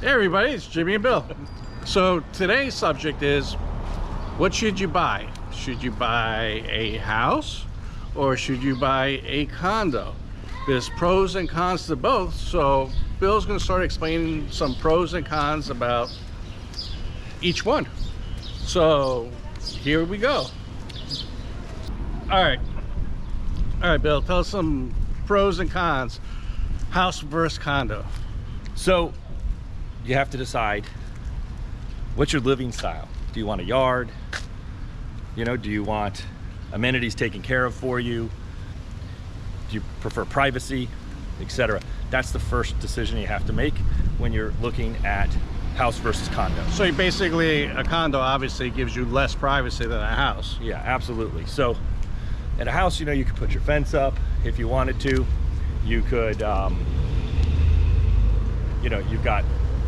Hey everybody, it's Jimmy and Bill. So today's subject is, what should you buy? Should you buy a house or should you buy a condo? There's pros and cons to both, so Bill's going to start explaining some pros and cons about each one. So here we go. All right, Bill, tell us some pros and cons, house versus condo. So you have to decide, what's your living style? Do you want a yard? Do you want amenities taken care of for you? Do you prefer privacy, etc.? That's the first decision you have to make when you're looking at house versus condo. So basically, a condo obviously gives you less privacy than a house. Yeah, absolutely. So at a house, you could put your fence up if you wanted to. You could, you've got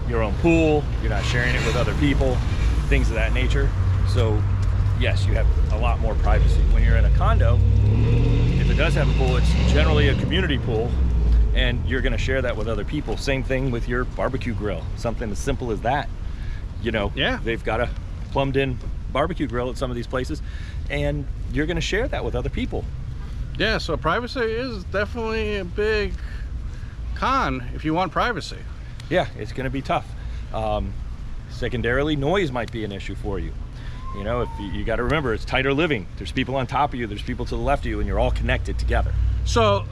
your own pool, you're not sharing it with other people, things of that nature. So yes, you have a lot more privacy. When you're in a condo, if it does have a pool, it's generally a community pool, and you're going to share that with other people. Same thing with your barbecue grill, something as simple as that. Yeah, they've got a plumbed in barbecue grill at some of these places, and you're going to share that with other people. Yeah, so privacy is definitely a big con if you want privacy. Yeah, it's going to be tough. Secondarily, noise might be an issue for you. If you got to remember, it's tighter living. There's people on top of you, there's people to the left of you, and you're all connected together. So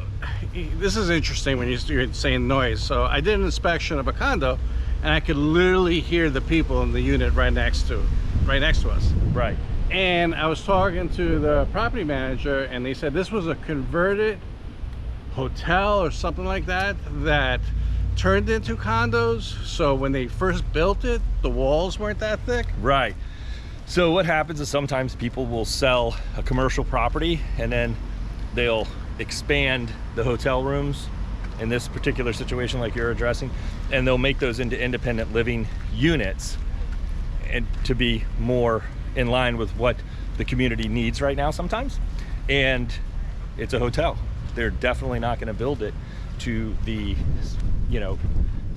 this is interesting when you're saying noise. So I did an inspection of a condo, and I could literally hear the people in the unit right next to us. Right. And I was talking to the property manager, and they said this was a converted hotel or something like that turned into condos. So when they first built it, the walls weren't that thick. Right. So what happens is sometimes people will sell a commercial property and then they'll expand the hotel rooms in this particular situation like you're addressing, and they'll make those into independent living units and to be more in line with what the community needs right now sometimes. And it's a hotel. They're definitely not going to build it to the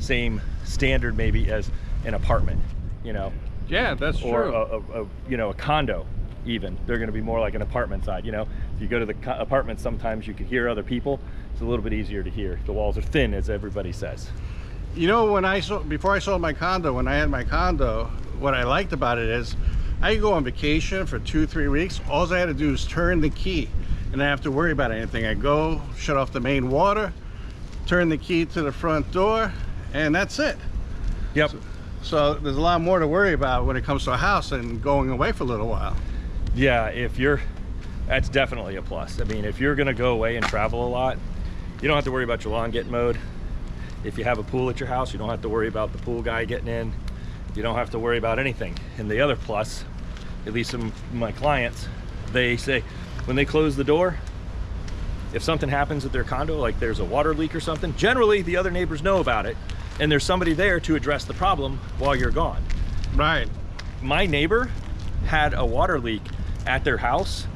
same standard maybe as an apartment, Yeah, that's true. Or a condo. Even they're going to be more like an apartment side. If you go to the apartment, sometimes you can hear other people. It's a little bit easier to hear. The walls are thin, as everybody says. Before I sold my condo, when I had my condo, what I liked about it is I could go on vacation for 2-3 weeks. All I had to do is turn the key and I didn't have to worry about anything. I go, shut off the main water, turn the key to the front door, and that's it. Yep. So there's a lot more to worry about when it comes to a house and going away for a little while. Yeah, that's definitely a plus. I mean, if you're gonna go away and travel a lot, you don't have to worry about your lawn getting mowed. If you have a pool at your house, you don't have to worry about the pool guy getting in. You don't have to worry about anything. And the other plus, at least some of my clients, they say when they close the door, if something happens at their condo, like there's a water leak or something, generally the other neighbors know about it, and there's somebody there to address the problem while you're gone. Right. My neighbor had a water leak at their house,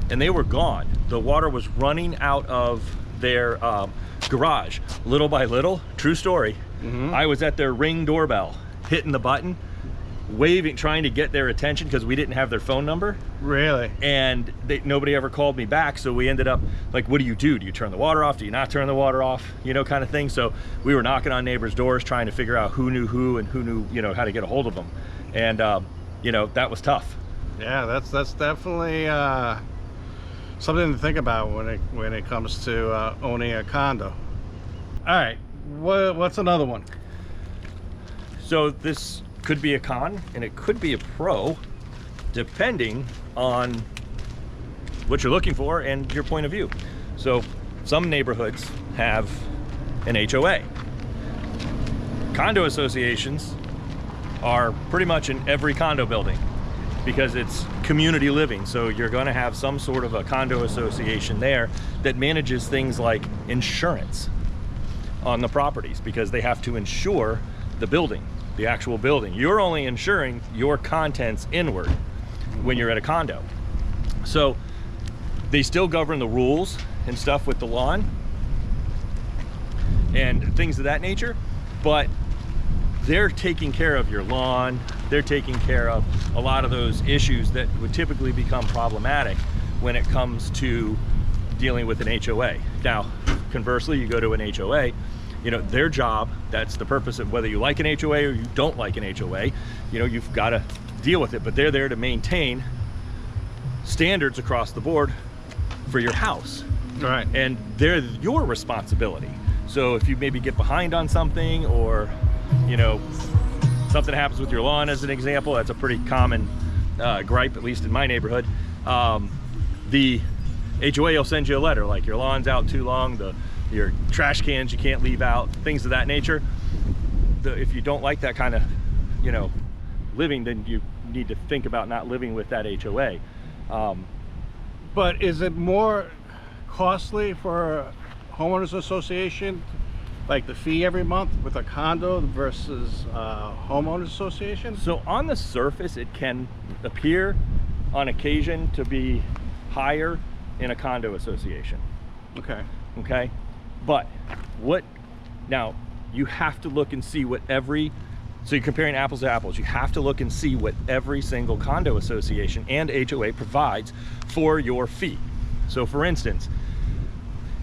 and they were gone. The water was running out of their garage, little by little. True story. Mm-hmm. I was at their Ring doorbell, hitting the button, waving, trying to get their attention because we didn't have their phone number. Really? And nobody ever called me back, so we ended up like, what do you do? Do you turn the water off? Do you not turn the water off? Kind of thing. So we were knocking on neighbors' doors trying to figure out who knew who and who knew how to get a hold of them. And that was tough. Yeah, that's definitely something to think about when it comes to owning a condo. All right, what's another one? So this could be a con and it could be a pro, depending on what you're looking for and your point of view. So some neighborhoods have an HOA. Condo associations are pretty much in every condo building because it's community living. So you're going to have some sort of a condo association there that manages things like insurance on the properties, because they have to insure the building, the actual building. You're only insuring your contents inward when you're at a condo. So they still govern the rules and stuff with the lawn and things of that nature, but they're taking care of your lawn, they're taking care of a lot of those issues that would typically become problematic when it comes to dealing with an HOA. Now, conversely, you go to an HOA, you know, their job, that's the purpose of whether you like an HOA or you don't like an HOA, you know, you've got to deal with it, but they're there to maintain standards across the board for your house. Right. And they're your responsibility. So if you maybe get behind on something, or, you know, something happens with your lawn as an example, that's a pretty common gripe, at least in my neighborhood. The HOA will send you a letter like your lawn's out too long, your trash cans you can't leave out, things of that nature. If you don't like that kind of, you know, living, then you need to think about not living with that HOA. But is it more costly for a homeowners association, like the fee every month with a condo versus homeowners association? So on the surface, it can appear on occasion to be higher in a condo association. Okay, but now you have to look and see what so you're comparing apples to apples, you have to look and see what every single condo association and HOA provides for your fee. So for instance,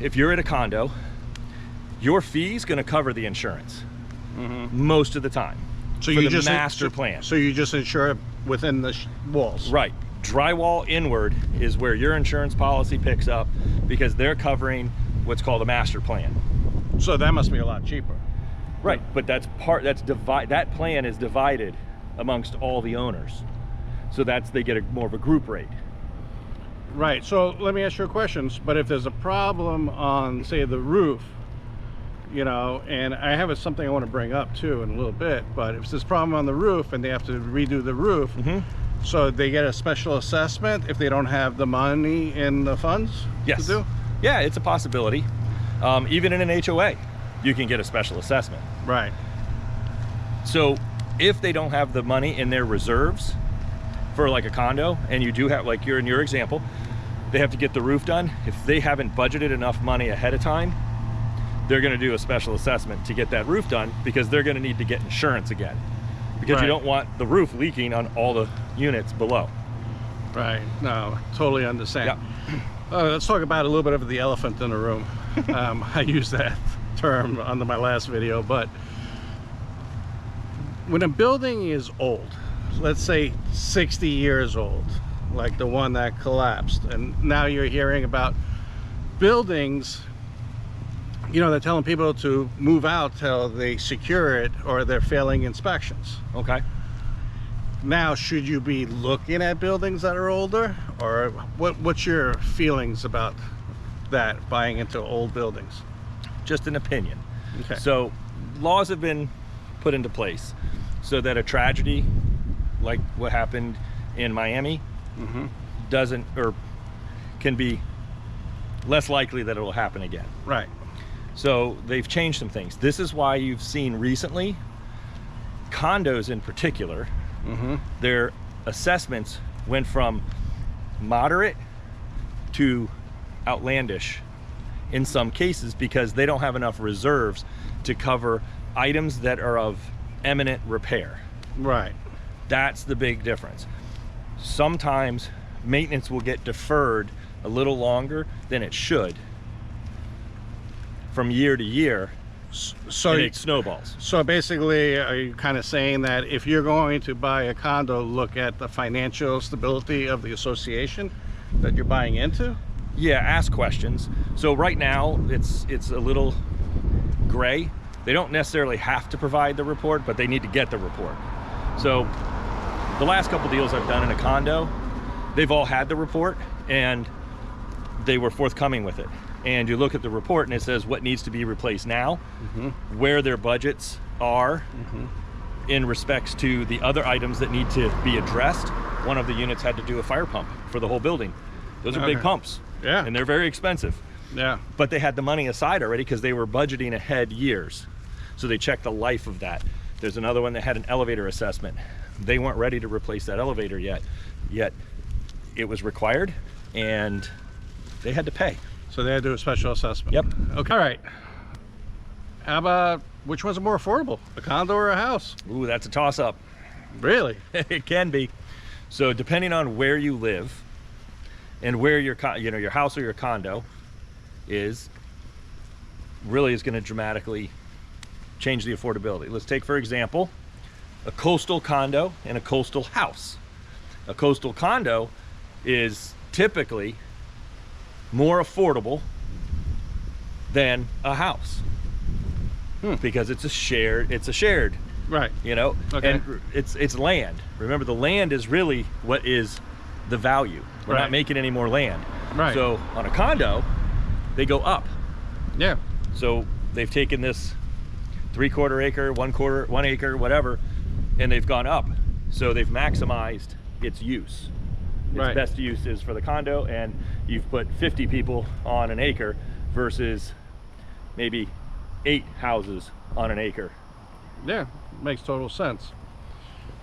if you're at a condo, your fee is going to cover the insurance most of the time. So for you the just master plan. So you just insure it within the walls. Right. Drywall inward is where your insurance policy picks up, because they're covering what's called a master plan. So that must be a lot cheaper. Right, but that plan is divided amongst all the owners. So they get more of a group rate. Right, so let me ask you a question. But if there's a problem on, say, the roof, you know, and I have something I want to bring up too in a little bit, but if there's a problem on the roof and they have to redo the roof, so they get a special assessment if they don't have the money in the funds to do? Yeah, it's a possibility. Even in an HOA, you can get a special assessment. Right. So if they don't have the money in their reserves for like a condo, and you do have, like you're in your example, they have to get the roof done. If they haven't budgeted enough money ahead of time, they're going to do a special assessment to get that roof done, because they're going to need to get insurance again, because you don't want the roof leaking on all the units below. Right. No, totally understand. Yeah. Let's talk about a little bit of the elephant in the room. I used that term under my last video, but when a building is old, let's say 60 years old, like the one that collapsed, and now you're hearing about buildings, you know, they're telling people to move out till they secure it or they're failing inspections. Okay. Now, should you be looking at buildings that are older, or what's your feelings about that, buying into old buildings? Just an opinion. Okay. So laws have been put into place so that a tragedy like what happened in Miami doesn't, or can be less likely that it will happen again. Right. So they've changed some things. This is why you've seen recently condos in particular, their assessments went from moderate to outlandish in some cases, because they don't have enough reserves to cover items that are of imminent repair. Right. That's the big difference. Sometimes maintenance will get deferred a little longer than it should from year to year, So and it snowballs. So basically, are you kind of saying that if you're going to buy a condo, look at the financial stability of the association that you're buying into? Yeah, ask questions. So right now, it's a little gray. They don't necessarily have to provide the report, but they need to get the report. So the last couple deals I've done in a condo, they've all had the report and they were forthcoming with it. And you look at the report and it says what needs to be replaced now, where their budgets are in respects to the other items that need to be addressed. One of the units had to do a fire pump for the whole building. Those are big pumps. Yeah. And they're very expensive. Yeah. But they had the money aside already because they were budgeting ahead years. So they checked the life of that. There's another one that had an elevator assessment. They weren't ready to replace that elevator yet it was required and they had to pay. So they had to do a special assessment. Yep. Okay. All right. How about which one's more affordable, a condo or a house? Ooh, that's a toss-up. Really? It can be. So depending on where you live and where your your house or your condo is, really is going to dramatically change the affordability. Let's take, for example, a coastal condo and a coastal house. A coastal condo is typically more affordable than a house because it's a shared, right? You know, Okay. and it's land. Remember, the land is really what is the value. We're Right. not making any more land. Right. So on a condo, they go up. Yeah. So they've taken this 3/4 acre, 1 acre, whatever, and they've gone up. So they've maximized its use. Its Right. best use is for the condo, and you've put 50 people on an acre versus maybe 8 houses on an acre. Yeah, makes total sense.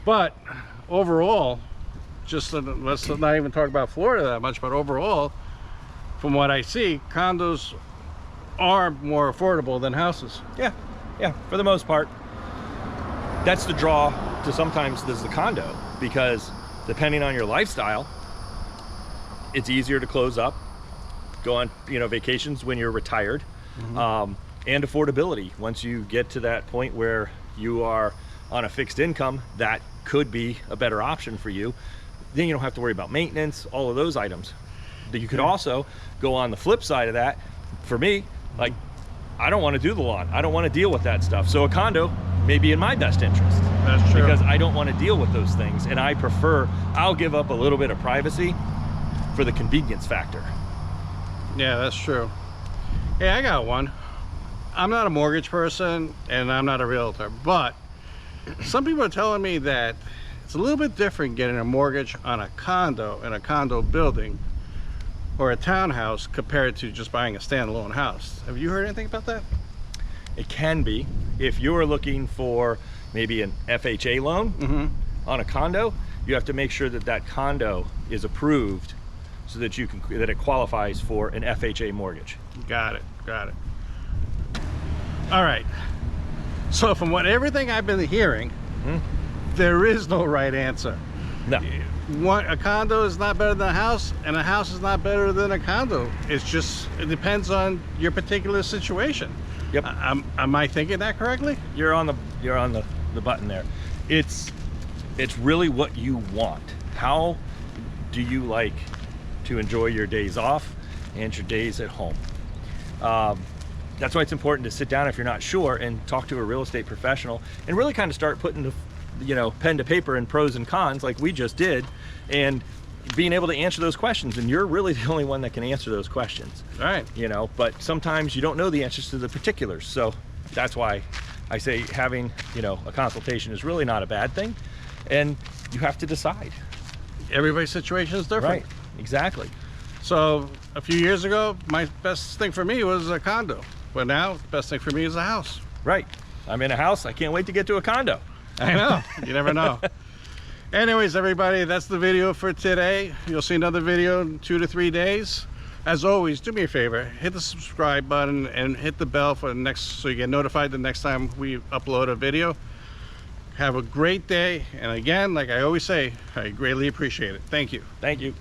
But overall, let's not even talk about Florida that much, but overall, from what I see, condos are more affordable than houses. Yeah, for the most part. That's the draw to sometimes there's the condo, because depending on your lifestyle, it's easier to close up, go on vacations when you're retired, and affordability. Once you get to that point where you are on a fixed income, that could be a better option for you. Then you don't have to worry about maintenance, all of those items. You could also go on the flip side of that. For me, like, I don't want to do the lawn. I don't want to deal with that stuff. So a condo may be in my best interest. That's true. Because I don't want to deal with those things. And I'll give up a little bit of privacy for the convenience factor. Yeah, that's true. Hey, I got one. I'm not a mortgage person and I'm not a realtor, but some people are telling me that it's a little bit different getting a mortgage on a condo in a condo building or a townhouse compared to just buying a standalone house. Have you heard anything about that? It can be. If you're looking for maybe an FHA loan on a condo, you have to make sure that that condo is approved so that that it qualifies for an FHA mortgage. Got it. All right. So from everything I've been hearing, there is no right answer. No. A condo is not better than a house, and a house is not better than a condo. It depends on your particular situation. Yep. Am I thinking that correctly? You're on the button there. It's really what you want. How do you like to enjoy your days off and your days at home? That's why it's important to sit down if you're not sure and talk to a real estate professional and really kind of start putting the pen to paper and pros and cons like we just did, and being able to answer those questions. And you're really the only one that can answer those questions. All right. But sometimes you don't know the answers to the particulars. So that's why I say having, a consultation is really not a bad thing, and you have to decide. Everybody's situation is different. Right, exactly. So a few years ago, my best thing for me was a condo, but now the best thing for me is a house. Right. I'm in a house. I can't wait to get to a condo. I know. You never know. Anyways, everybody, that's the video for today. You'll see another video in 2 to 3 days. As always, do me a favor, hit the subscribe button and hit the bell so you get notified the next time we upload a video. Have a great day. And again, like I always say, I greatly appreciate it. Thank you. Thank you.